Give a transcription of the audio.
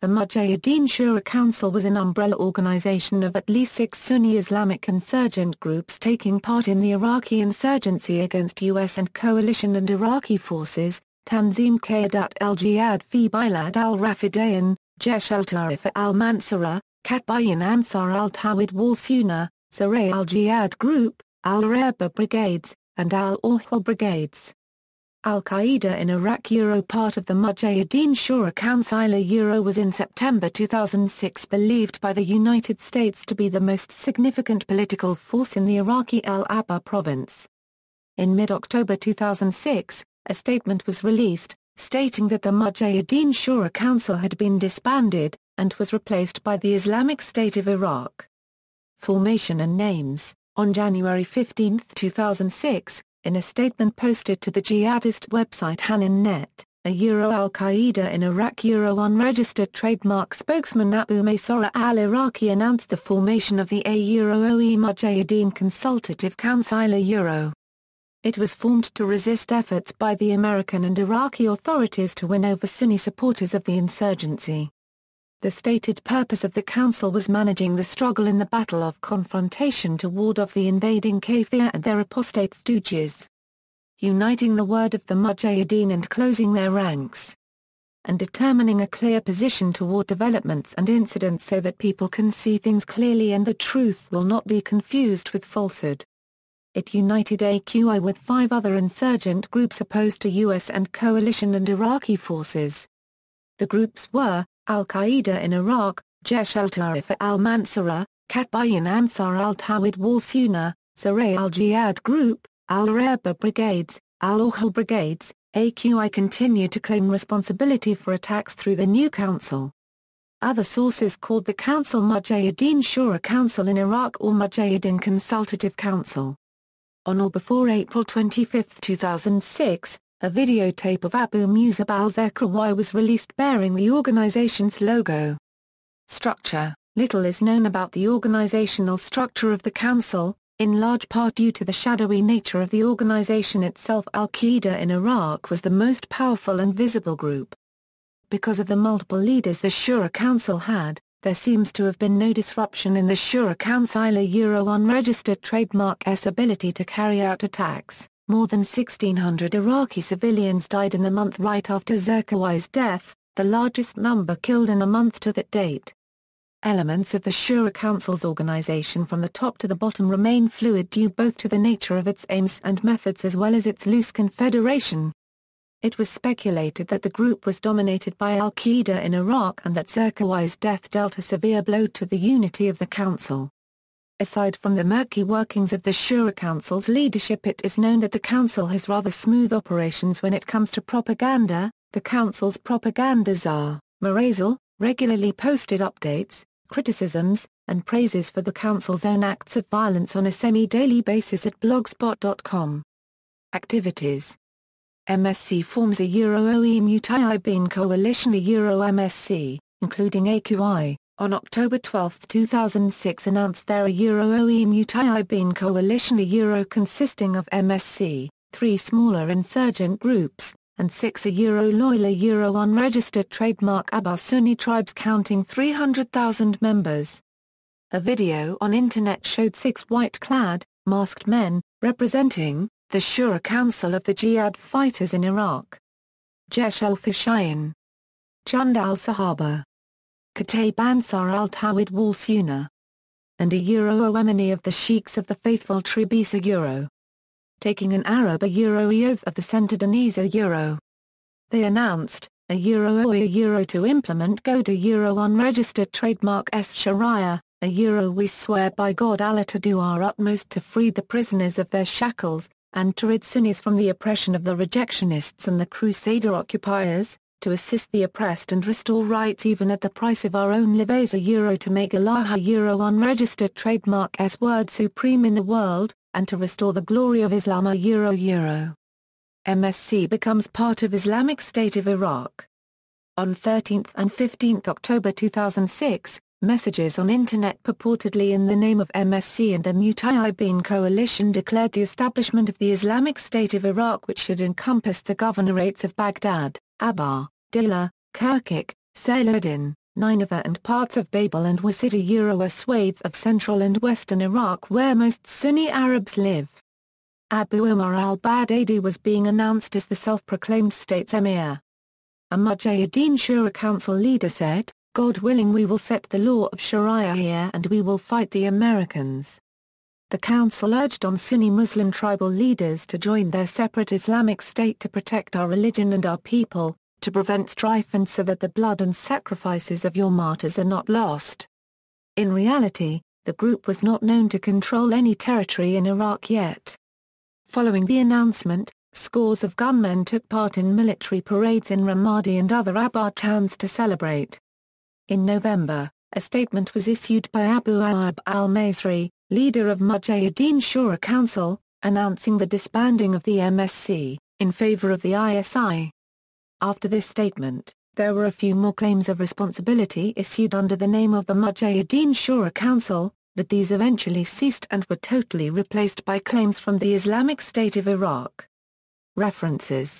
The Mujahideen Shura Council was an umbrella organization of at least 6 Sunni Islamic insurgent groups taking part in the Iraqi insurgency against U.S. and coalition and Iraqi forces, Tanzim Qaidat al-Jihad fi Bilad al-Rafidayn, Jaish al-Mansurah, Katbiyan Ansar Al-Tawhid wal-Sunnah, Saray al-Jihad Group, al-Ghuraba Brigades, and al-Ahwal Brigades. Al-Qaeda in Iraq part of the Mujahideen Shura Council was in September 2006 believed by the United States to be the most significant political force in the Iraqi Al Anbar province. In mid-October 2006, a statement was released, stating that the Mujahideen Shura Council had been disbanded, and was replaced by the Islamic State of Iraq. Formation and names. On January 15, 2006, in a statement posted to the jihadist website Hanan.net, Al-Qaeda in Iraq unregistered trademark spokesman Abu Maysara al-Iraqi announced the formation of the OE Mujahideen Consultative Council. It was formed to resist efforts by the American and Iraqi authorities to win over Sunni supporters of the insurgency. The stated purpose of the council was managing the struggle in the battle of confrontation to ward off the invading Kafir and their apostate stooges. Uniting the word of the Mujahideen and closing their ranks. And determining a clear position toward developments and incidents so that people can see things clearly and the truth will not be confused with falsehood. It united AQI with 5 other insurgent groups opposed to U.S. and coalition and Iraqi forces. The groups were Al-Qaeda in Iraq, Jaish al-Mansurah, Katbiyan Ansar Al-Tawhid wal-Sunnah, Saray al-Jihad Group, al-Ghuraba Brigades, al-Ahwal Brigades. AQI continued to claim responsibility for attacks through the new council. Other sources called the council Mujahideen Shura Council in Iraq or Mujahideen Consultative Council. On or before April 25, 2006, a videotape of Abu Musab al-Zakawi was released bearing the organization's logo. Structure. Little is known about the organizational structure of the council, in large part due to the shadowy nature of the organization itself. Al-Qaeda in Iraq was the most powerful and visible group. Because of the multiple leaders the Shura Council had, there seems to have been no disruption in the Shura Council unregistered trademark's ability to carry out attacks. More than 1,600 Iraqi civilians died in the month right after Zakawi's death, the largest number killed in a month to that date. Elements of the Shura Council's organization from the top to the bottom remain fluid due both to the nature of its aims and methods as well as its loose confederation. It was speculated that the group was dominated by Al-Qaeda in Iraq and that Zakawi's death dealt a severe blow to the unity of the council. Aside from the murky workings of the Shura Council's leadership, it is known that the council has rather smooth operations when it comes to propaganda. The council's propaganda czar, Murazel, regularly posted updates, criticisms, and praises for the council's own acts of violence on a semi-daily basis at blogspot.com. Activities. MSC forms a OE Mujahideen coalition. MSC, including AQI, on October 12, 2006 announced their OE Mujahideen coalition consisting of MSC, 3 smaller insurgent groups, and 6 loyal unregistered trademark Abbas Sunni tribes counting 300,000 members. A video on internet showed 6 white-clad, masked men, representing the Shura Council of the Jihad fighters in Iraq. Jaish al-Fishayin, Jund al-Sahaba, Katbiyan Ansar Al-Tawhid wal-Sunnah, and a Yemeni of the Sheikhs of the Faithful Tribisa taking an Arab oath of the Centedanese They announced, to implement GODA unregistered trademark Sharia, we swear by God Allah to do our utmost to free the prisoners of their shackles, and to rid Sunnis from the oppression of the rejectionists and the Crusader occupiers, to assist the oppressed and restore rights even at the price of our own lives. To make Allah unregistered trademark word supreme in the world, and to restore the glory of Islam. MSC becomes part of Islamic State of Iraq. On 13 and 15 October 2006, messages on internet purportedly in the name of MSC and the Mujahideen coalition declared the establishment of the Islamic State of Iraq, which should encompass the governorates of Baghdad, Abbar, Dila, Kirkuk, Saladin, Nineveh and parts of Babel and Wasita, a swathe of central and western Iraq where most Sunni Arabs live. Abu Umar al-Baghdadi was being announced as the self-proclaimed state's emir. A Mujahideen Shura Council leader said, "God willing, we will set the law of Sharia here and we will fight the Americans." The council urged on Sunni Muslim tribal leaders to join their separate Islamic state to protect our religion and our people, to prevent strife and so that the blood and sacrifices of your martyrs are not lost. In reality, the group was not known to control any territory in Iraq yet. Following the announcement, scores of gunmen took part in military parades in Ramadi and other Abad towns to celebrate. In November, a statement was issued by Abu Ayyub al-Masri, leader of Mujahideen Shura Council, announcing the disbanding of the MSC, in favor of the ISI. After this statement, there were a few more claims of responsibility issued under the name of the Mujahideen Shura Council, but these eventually ceased and were totally replaced by claims from the Islamic State of Iraq. References